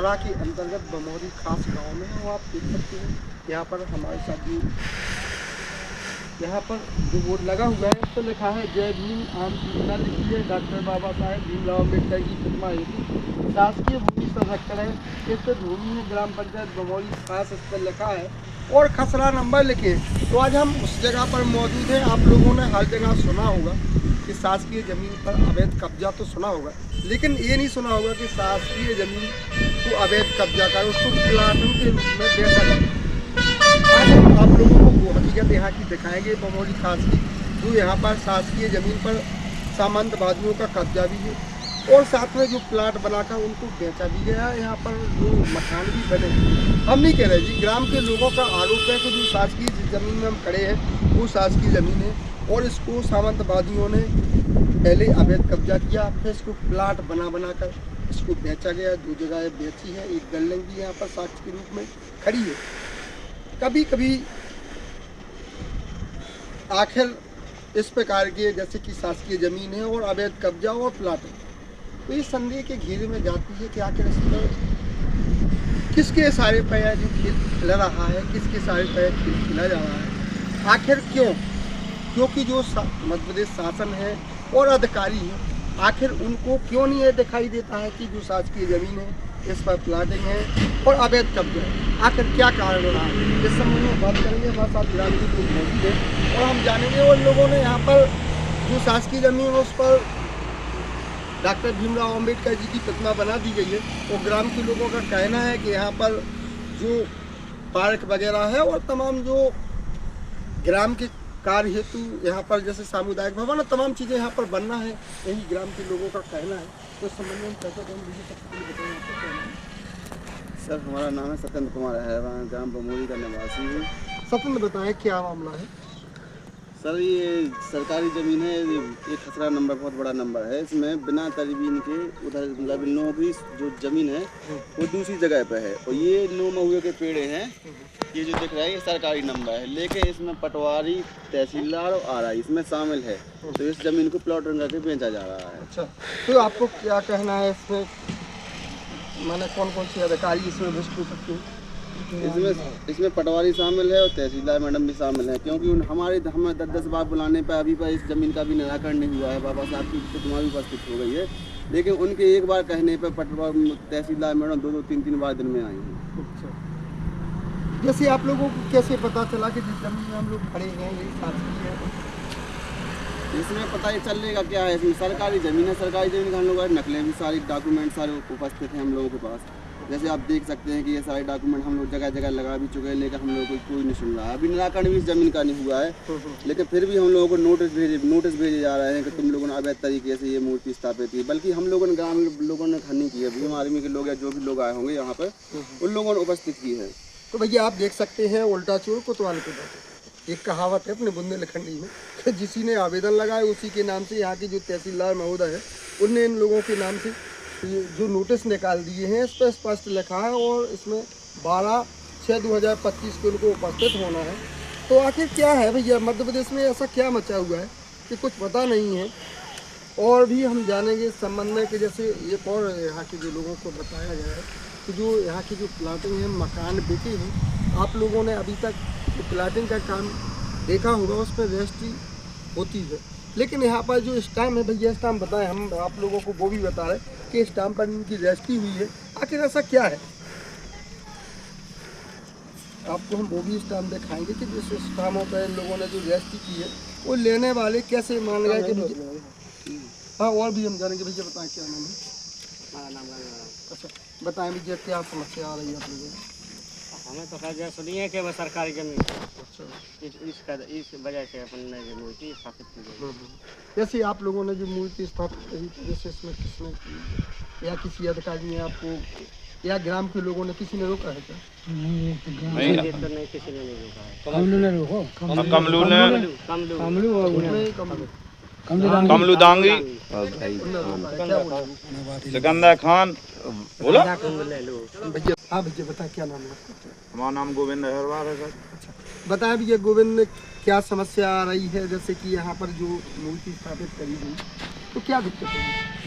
खसरा के अंतर्गत बमोरी खास गांव में और आप देख सकते हैं यहाँ पर हमारे साथ जो यहाँ पर जो बोर्ड लगा हुआ है उस पर लिखा है जय भीम आम सूचना लिखी है डॉक्टर बाबा साहेब भीमराव अम्बेडकर की प्रतिमा हेतु शासकीय भूमि संरक्षण है। इस भूमि में ग्राम पंचायत बमोरी खास इस पर लिखा है और खसरा नंबर लिखे। तो आज हम उस जगह पर मौजूद हैं। आप लोगों ने हर जगह सुना होगा कि शासकीय ज़मीन पर अवैध कब्जा तो सुना होगा, लेकिन ये नहीं सुना होगा कि शासकीय ज़मीन को अवैध कब्जा कर उसको प्लाटन के रूप में बेचा जाए। आज हम आप लोगों को वो हकीकत यहाँ की दिखाएंगे बमोरी खास की, जो यहाँ पर शासकीय ज़मीन पर सामंतवादियों का कब्जा भी है और साथ में जो प्लाट बनाकर उनको बेचा भी गया है। यहाँ पर जो मकान भी बने, हम नहीं कह रहे जी, ग्राम के लोगों का आरोप है कि जो शासकीय ज़मीन में हम खड़े हैं वो शासकीय ज़मीन है और इसको सामंतवादियों ने पहले अवैध कब्जा किया, फिर इसको प्लाट बना कर इसको बेचा गया। दो जगह बेची है, एक बिल्डिंग भी यहाँ पर साक्ष्य के रूप में खड़ी है। कभी कभी आखिर इस प्रकार के जैसे कि शासकीय ज़मीन है और अवैध कब्जा और प्लाट है, तो ये संदेह के घेरे में जाती है कि आखिर इसमें किसके सारे पैर जो खेल रहा है, किसके सारे पैर खेला जा रहा है, आखिर क्यों? क्योंकि जो मध्य प्रदेश शासन है और अधिकारी हैं, आखिर उनको क्यों नहीं ये दिखाई देता है कि जो शासकीय ज़मीन है इस पर प्लाटिंग है और अवैध कब्जा है, आखिर क्या कारण रहा है? इस संबंध में बात करेंगे। हमारे साथ ग्राम के लोग मौजूद है और हम जानेंगे उन लोगों ने यहाँ पर जो शासकीय ज़मीन है उस पर डॉक्टर भीमराव अम्बेडकर जी की प्रतिमा बना दी गई है और ग्राम के लोगों का कहना है कि यहाँ पर जो पार्क वगैरह है और तमाम जो ग्राम के कार्य हेतु यहाँ पर जैसे सामुदायिक भवन तमाम चीज़ें यहाँ पर बनना है, यही ग्राम के लोगों का कहना है। तो इस संबंध में कैसा बताएं? सर हमारा नाम है सत्येंद्र कुमार है, ग्राम बमोरी का निवासी हूँ। सत्येंद्र बताएं क्या मामला है? सर ये सरकारी ज़मीन है, ये खसरा नंबर बहुत बड़ा नंबर है। इसमें बिना तरबीन के उधर मतलब इन लोगों की जो ज़मीन है वो दूसरी जगह पे है और ये 9 महुए के पेड़ हैं, ये जो दिख रहा है ये सरकारी नंबर है, लेकिन इसमें पटवारी तहसीलदार और आरआई इसमें शामिल है। तो इस ज़मीन को प्लॉट करके बेचा जा रहा है। अच्छा, तो आपको क्या कहना है इसमें, माने कौन कौन से अधिकारी इसमें भ्रष्ट हो सकते हैं? इसमें पटवारी शामिल है और तहसीलदार मैडम भी शामिल है, क्योंकि हमें 10-10 बार बुलाने पर अभी पर इस ज़मीन का भी निराकरण नहीं हुआ है। बाबा साहब की प्रतिमा भी उपस्थित हो गई है, लेकिन उनके एक बार कहने पर पटवारी तहसीलदार मैडम 2-2, 3-3 बार दिन में आई हैं। अच्छा, जैसे आप लोगों को कैसे पता चला कि जिस ज़मीन में हम लोग खड़े हैं यही शासकीय है? इसमें पता ही चलेगा क्या है, इसमें सरकारी ज़मीन है। सरकारी ज़मीन का हम लोग नकलें भी सारी डॉक्यूमेंट सारे उपस्थित हैं हम लोगों के पास। जैसे आप देख सकते हैं कि ये सारे डॉक्यूमेंट हम लोग जगह जगह लगा भी चुके हैं, लेकिन हम लोगों को कोई नहीं सुन रहा है। अभी निराकरण भी इस ज़मीन का नहीं हुआ है, लेकिन फिर भी हम लोगों को नोटिस भेजे जा रहे हैं कि तुम लोगों ने अवैध तरीके से ये मूर्ति स्थापित की। बल्कि हम लोगों ने ग्राम लोगों ने खन्नी की है, भीम आर्मी के लोग या जो भी लोग आए होंगे यहाँ पर उन लोगों ने उपस्थित की है। तो भैया आप देख सकते हैं उल्टा चोर कोतवाल पे बैठे, एक कहावत है अपने बुंदेलखंडी में कि जिसी ने आवेदन लगाया उसी के नाम से यहाँ के जो तहसीलदार महोदय है उनने इन लोगों के नाम से जो नोटिस निकाल दिए हैं इस पर स्पष्ट लिखा है और इसमें 12/6/2025 को उनको उपस्थित होना है। तो आखिर क्या है भैया, मध्य प्रदेश में ऐसा क्या मचा हुआ है कि कुछ पता नहीं है? और भी हम जानेंगे इस संबंध में कि जैसे एक और यहाँ के जो लोगों को बताया गया है कि जो यहाँ की जो प्लाटिंग है मकान बिके हैं, आप लोगों ने अभी तक जो प्लाटिंग का काम देखा होगा उस पर रजिस्ट्री होती है, लेकिन यहाँ पर जो स्टाम्प है भैया स्टाम्प बताएं, हम आप लोगों को वो भी बता रहे हैं कि स्टाम्प पर इनकी रजिस्ट्री हुई है। आखिर ऐसा क्या है? आपको हम वो भी स्टाम्प दिखाएंगे कि जिस स्टाम्पों पर इन लोगों ने जो रजिस्ट्री की है वो लेने वाले कैसे मान गए कि हाँ। और भी हम जानेंगे। भैया बताएं क्या नाम है? अच्छा बताएं भैया क्या समस्या आ रही है आप लोगों को? हमें तो खैर सुनिए कि वह सरकारी जमीन है। अच्छा, इस वजह से अपन ने जो मूर्ति स्थापित की गई। जैसे आप लोगों ने जो मूर्ति स्थापित करी थी, जैसे इसमें किसने की या किसी अधिकारी ने आपको या ग्राम के लोगों ने किसी ने रोका है क्या? नहीं किसी ने नहीं रोका है। कमलू दांगी सिकंदर खान बोला। भैया हाँ भैया बताएं क्या नाम है? हमारा नाम गोविंद अहरवाल है सर। अच्छा बताएं भैया गोविंद, क्या समस्या आ रही है जैसे कि यहाँ पर जो मूर्ति स्थापित करी गई तो क्या दिक्कत है?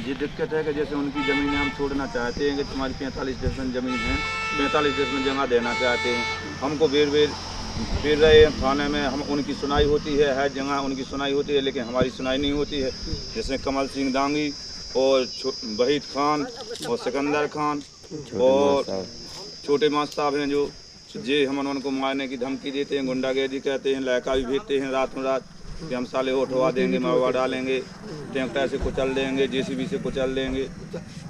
ये दिक्कत है कि जैसे उनकी ज़मीनें हम छोड़ना चाहते हैं कि तुम्हारी 45 डिसमिल ज़मीन है, 45 डिसमिल जगह देना चाहते हैं। हमको बेर फिर रहे हैं थाने में, हम उनकी सुनाई होती है जगह उनकी सुनाई होती है, लेकिन हमारी सुनाई नहीं होती है। जैसे कमल सिंह दांगी और वहीद खान और सिकंदर खान और छोटे मास्टर साहब हैं जो जे हम उनको मारने की धमकी देते हैं, गुंडागर्दी कहते हैं, लड़का भी भेजते हैं रातों रात कि हम साले उठवा देंगे, मरवा डालेंगे, ट्रैक्टर से कुचल देंगे, जेसीबी से कुचल देंगे।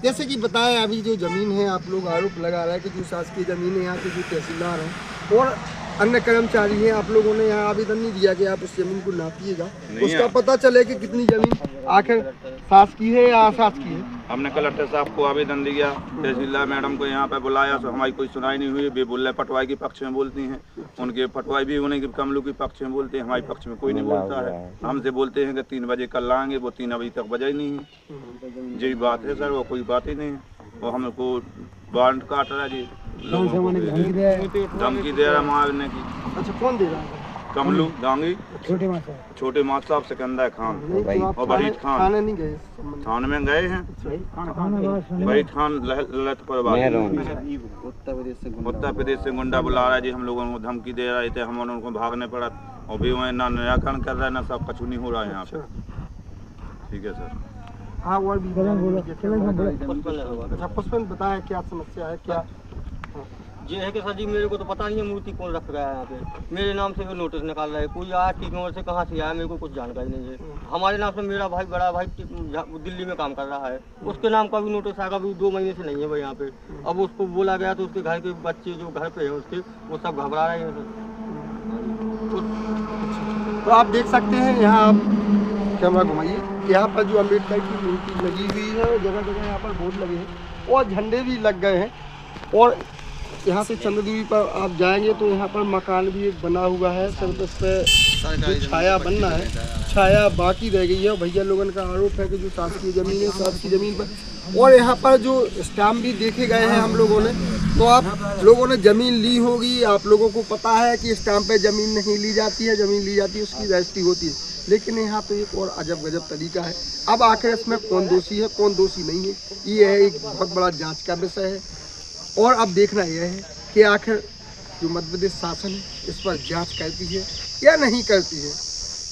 जैसे कि बताएं, अभी जो ज़मीन है आप लोग आरोप लगा रहे हैं कि जो शासकीय ज़मीन है यहाँ के जो तहसीलदार हैं और अन्य कर्मचारी हैं, आप लोगों ने यहाँ आवेदन नहीं दिया कि आप उस ज़मीन को नापिएगा, उसका पता चले कि कितनी ज़मीन आखिर शासकीय है या अशासकीय है। हमने कलेक्टर साहब को आवेदन दिया, तहसीलदार मैडम को यहाँ पे बुलाया, तो हमारी कोई सुनाई नहीं हुई। वे बोल रहे पटवाई के पक्ष में बोलती हैं, उनके पटवाई भी उन्हें कमलू के पक्ष में बोलते हैं, हमारे पक्ष में कोई नहीं बोलता है। हमसे बोलते हैं कि 3 बजे कल लाएंगे, वो 3 बजे तक बजा ही नहीं है। यही बात है सर, वो कोई बात ही नहीं है। और हमको वारंट काट रहा है जी, धमकी दे रहा है मारने की। अच्छा, कौन दे रहा है? कमलू दांगी, छोटे मास्टर साहब, सिकंदर खान और वहीद खान। थाने नहीं गए? थाने में गए हैं, वहीद खान ललित परिवार उत्तर प्रदेश से गुंडा बुला रहा है जी, हम लोगों को धमकी दे रहे थे, हम उनको भागने पड़ा और भी वहीं ना निराकरण कर रहा है ना सब, कुछ नहीं हो रहा है यहाँ पे। ठीक है सर। हाँ, और भी अच्छा, पुष्पन बताएं क्या समस्या है क्या? ये है कि सर जी मेरे को तो पता नहीं है मूर्ति कौन रख रहा है यहाँ पे, मेरे नाम से वो नोटिस निकाल रहा है, कोई आया टीकमगढ़ से कहाँ से आया मेरे को कुछ जानकारी नहीं है। हमारे नाम से मेरा भाई, बड़ा भाई दिल्ली में काम कर रहा है, उसके नाम का भी नोटिस आएगा, अभी 2 महीने से नहीं है भाई यहाँ पे। अब उसको बोला गया तो उसके घर के बच्चे जो घर पे है उसके, वो सब घबरा रहे हैं सर। तो आप देख सकते हैं यहाँ, आप कैमरा घुमाइए, यहाँ पर जो अम्बेडकर की मूर्ति लगी हुई है और जगह जगह यहाँ पर बोर्ड लगे हैं और झंडे भी लग गए हैं। और यहाँ से चंद दूरी पर आप जाएंगे तो यहाँ पर मकान भी एक बना हुआ है, सिर्फ उस पर छाया बनना है, छाया बाकी रह गई है। भैया लोगों का आरोप है कि जो शासकीय ज़मीन है, शासकीय ज़मीन पर, और यहाँ पर जो स्टाम्प भी देखे गए हैं हम लोगों ने, तो आप लोगों ने ज़मीन ली होगी, आप लोगों को पता है कि स्टाम्प पे ज़मीन नहीं ली जाती है, ज़मीन ली जाती है उसकी रजिस्ट्री होती है, लेकिन यहाँ तो एक और अजब गजब तरीका है। अब आखिर इसमें कौन दोषी है कौन दोषी नहीं है, ये है एक बहुत बड़ा जांच का विषय है। और अब देखना यह है कि आखिर जो मध्य प्रदेश शासन है इस पर जांच करती है या नहीं करती है।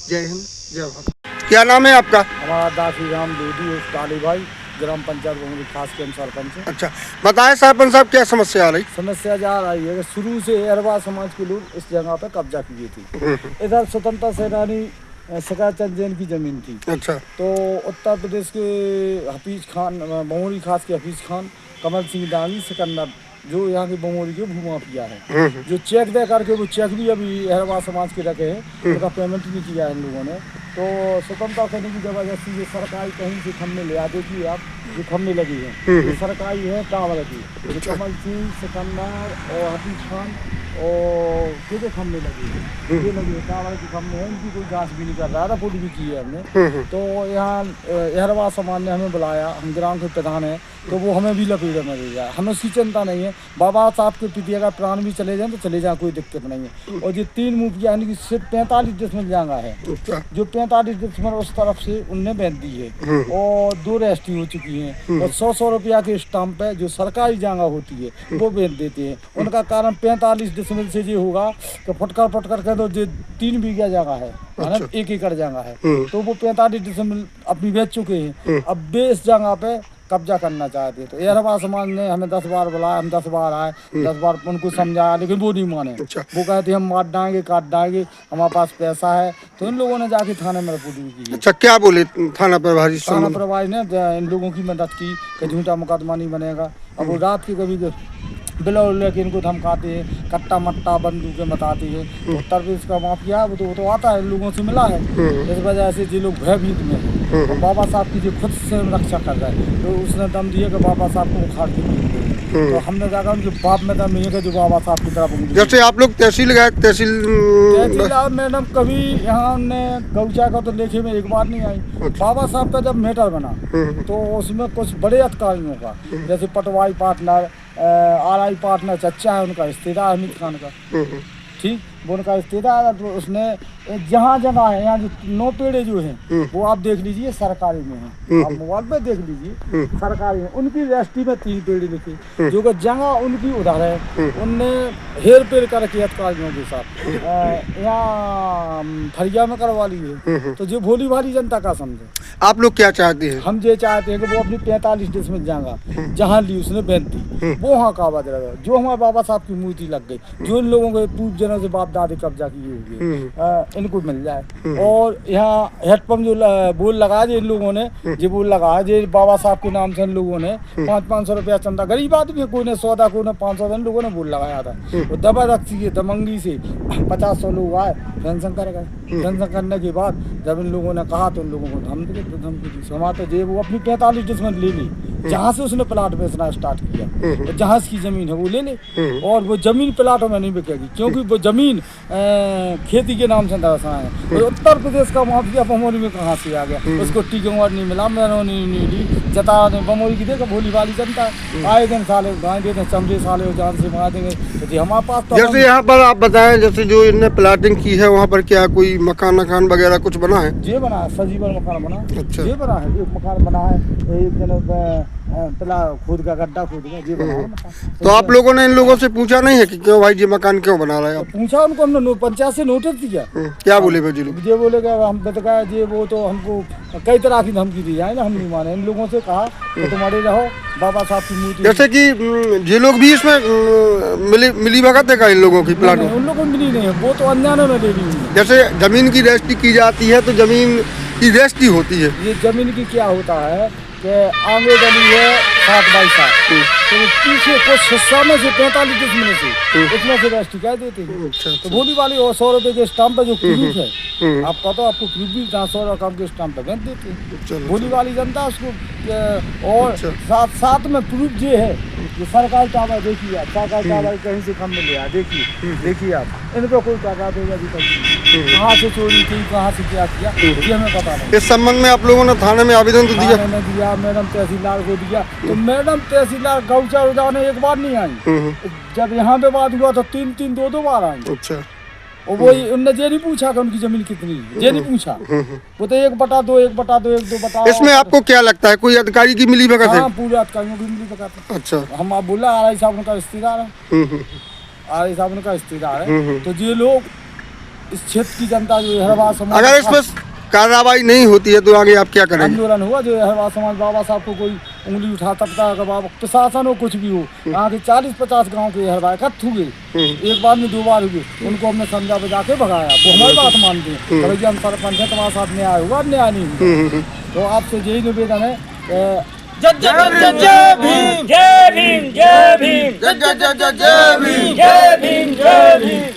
जय हिंद, जय भारत। क्या नाम है आपका? हमारा दासी राम दूधी काली भाई, ग्राम पंचायत भूमि खास के सरपंच। अच्छा, बताएं सरपंच साहब क्या समस्या आ रही? समस्या जा रही है कि शुरू से अहरवा समाज के लोग इस जगह पे कब्जा किए थे। इधर स्वतंत्रता सेनानी शिकार चंद जैन की जमीन थी। अच्छा, तो उत्तर प्रदेश के हफीज खान, बमोरी खास के हफीज खान, कमल सिंह दांगी, सिकंदर जो यहाँ के बमोरी के भूमाफिया है, जो चेक दे करके वो चेक भी अभी अहरवा समाज के रखे हैं, उनका पेमेंट नहीं किया है इन लोगों ने। तो स्वतंत्रता सेना की जबरदस्ती ये सरकारी कहीं से खम्मे ले आते कि आप जो खम्मे लगी है ये सरकारी है कांवड़ की, जो कमल सिंह, सिकंदर और हफीज खान और कितने खम्मे लगे हैं, ये लगे कांवड़ के खम्मे हैं, इनकी कोई जांच भी नहीं कर रहा था, रिपोर्ट भी की है हमने। तो यहाँ अहरवा समाज ने हमें बुलाया, हम ग्राम के प्रधान हैं, तो वो हमें भी लपेटे में ले जाए, हमें उसकी चिंता नहीं है। बाबा साहब के पिता का प्राण भी चले जाएं तो चले जाएं, कोई दिक्कत नहीं है। और ये 3 मुखिया यानी कि सिर्फ 45 डिसमिल जगह है, जो 45 डिसमिल उस तरफ से उनने बेच दी है और 2 रजिस्ट्री हो चुकी हैं और 100 रुपया के स्टाम्प है जो सरकारी जगह होती है वो बेच देते हैं। उनका कारण 45 डिसमिल से ये होगा कि फटकर के तो जो 3 बीघा जगह है, 1 एकड़ जगह है, तो वो 45 डिसमिल अपनी बेच चुके हैं। अब वे इस जगह पे कब्जा करना चाहते, तो अहरवा समाज ने हमें 10 बार बुलाया, हम 10 बार आए, 10 बार उनको समझाया, लेकिन वो नहीं माने। वो कहते हम मार डाएंगे, काट डाएंगे, हमारे पास पैसा है। तो इन लोगों ने जाके थाने में रिपोर्ट भी की। अच्छा, क्या बोले थाना प्रभारी? थाना प्रभारी ने इन लोगों की मदद की कि झूठा मुकदमा नहीं बनेगा। अब वो रात की कभी बिलो लेके इनको धमकाते हैं, कट्टा मट्टा बंदूकें बताते हैं। उत्तर प्रदेश का माफिया वो तो आता है, इन लोगों से मिला है, इस वजह से ये लोग भयभीत में हैं। और बाबा साहब की जो खुद से रक्षा कर रहा है, तो उसने दम दिया कि बाबा साहब को उखाड़ के तो हमने जाकर उनके बाप में दम नहीं है कि जो बाबा साहब की तरफ। जैसे आप लोग तहसील गए, तहसील मैडम कभी यहाँ हमने गौचा का तो लेखे में एक बार नहीं आई। बाबा साहब का जब मैटर बना तो उसमें कुछ बड़े अधिकारियों का, जैसे पटवाई पार्टनर, आरआई पार्टनर चच्चा है उनका, रिश्तेदार हमीद खान का, ठीक, वो उनका रिश्तेदार है, तो उसने जहाँ जगह है यहाँ जो 9 पेड़े जो हैं वो आप देख लीजिए सरकारी में हैं, आप मोबाइल पे देख लीजिए सरकारी में, उनकी रजिस्ट्री में 3 पेड़ लिखे, जो कि जगह उनकी उधर है, उनने हेर पेड़ करके अधिकारियों के साथ यहाँ फरिया में करवा ली है। तो जो भोली भाली जनता का समझे। आप लोग क्या चाहते हैं? हम ये चाहते हैं कि वो अपनी 45 डिसमिल जगह जहाँ ली उसने बेनती वो वहाँ काबा लगा, जो हमारे बाबा साहब की मूर्ति लग गई, जो इन लोगों के पूर्व जनों से बाप दादे कब्जा किए हुए इनको मिल जाए। और यहाँ हेडपम्प जो बोल लगा इन लोगों ने, जो बोल लगा जो बाबा साहब के नाम से इन लोगों ने 500-500 रुपया चंदा, गरीब आदमी कोई ने 100 कोई ने 500, इन लोगों ने बोल लगाया था। वो जबरदस्ती के दमंगी से 50-100 लोग आए, पेंशन कर गए। पेंशन करने के बाद जब इन लोगों ने कहा तो इन लोगों को धमकी दी, समाते जे वो अपनी 45 डिसमिल ले ली, जहाँ से उसने प्लाट बेचना स्टार्ट किया, तो जहाँ की जमीन है वो ले ले, और वो जमीन प्लाटों में नहीं बिकेगी, क्योंकि वो जमीन खेती के नाम से दर्शा है। और उत्तर प्रदेश का माफिया बमोरी में कहाँ से आ गया, उसको टिकट नहीं मिला, मैंने नहीं ली, जता बमोरी की देखा भोली वाली जनता आए दिन साले गाय देते चमड़े साले जान से मार देंगे। तो हमारे पास तो जैसे यहाँ पर आप बताएं, जैसे जो इनने प्लाटिंग की है वहाँ पर क्या कोई मकान वगैरह कुछ बना है? ये बना है, सजीवन मकान बना। अच्छा। ये बना है, एक मकान बना है, एक जन तला खुद का गड्ढा खुद का ये बना है मकान। तो आप लोगों ने इन लोगों से पूछा नहीं है कि क्यों भाई ये मकान क्यों बना रहे हैं आप? पूछा उनको, हमने पंचायत से नोटिस दिया। क्या बोले भाई जी लोग? ये बोले कि हम बताया ये वो तो हमको कई तरह की धमकी दी जाए ना, हम नहीं माने। इन लोगों से कहा कि तुम्हारे रहो बाबा साहब की मूर्ति। जैसे कि ये लोग भी इसमें मिली भगत है का इन लोगों की प्लाट में? उन लोगों को मिली नहीं है, वो तो अनजाने में ले ली। जैसे जमीन की रजिस्ट्री की जाती है तो जमीन की रजिस्ट्री होती है, ये जमीन की क्या होता है कि आगे डली है 7x7, तो पीछे कुछ हिस्सा में से 45 डिसमिल से उसमें से रजिस्ट्री कर देते हैं। अच्छा, तो भोली वाली और 100 रुपए के स्टाम्प पे जो प्रूफ है आपका, तो आपको प्रूफ भी 100 रकम के स्टाम्प पे भेज देते हैं भोली वाली जनता उसको। और साथ में प्रूफ ये है कि सरकारी टावर देखिए आप, सरकारी टावर कहीं से कम मिले, देखिए आप, इन पर कोई कागज होगा अभी तक, कहाँ से चोरी की, कहाँ से क्या किया, ये हमें पता नहीं। इस संबंध में आप लोगों ने थाने में आवेदन तो दिया? मैंने दिया, मैडम तहसीलदार को दिया, तो मैडम तहसीलदार गौचर उड़ाने एक बार नहीं आई, जब यहाँ पे बात हुआ तो 3-3 2-2 बार आई। अच्छा। और वो उनने ये नहीं पूछा कि उनकी जमीन कितनी है, ये नहीं पूछा, वो तो 1/2 1/2 1/2 इसमें आपको क्या लगता है कोई अधिकारी की मिली भगत है? हाँ, पूरे अधिकारियों की मिली भगत है। अच्छा। हम आप बोला RI साहब उनका रिश्तेदार है, RI साहब उनका रिश्तेदार है। तो ये लोग इस क्षेत्र की जनता जो हरवा समाज, अगर इसमें कार्रवाई नहीं होती है तो आगे आप क्या करेंगे? आंदोलन हुआ जो हरवा समाज बाबा साहब को कोई उंगली उठा सकता है, बाबा प्रशासन हो कुछ भी हो, यहाँ के 40-50 गाँव के हरवा इकट्ठ हुए, एक बार में 2 बार हुए, उनको हमने समझा बजा के भगाया, वो हमारी बात मानते हैं, भैया हम सरपंच है, तुम्हारे साथ न्याय हुआ, न्याय नहीं हुआ। तो आपसे यही निवेदन है, जय भीम, जय भीम, जय भीम, जय भीम, जय भीम, जय भीम, जय भीम।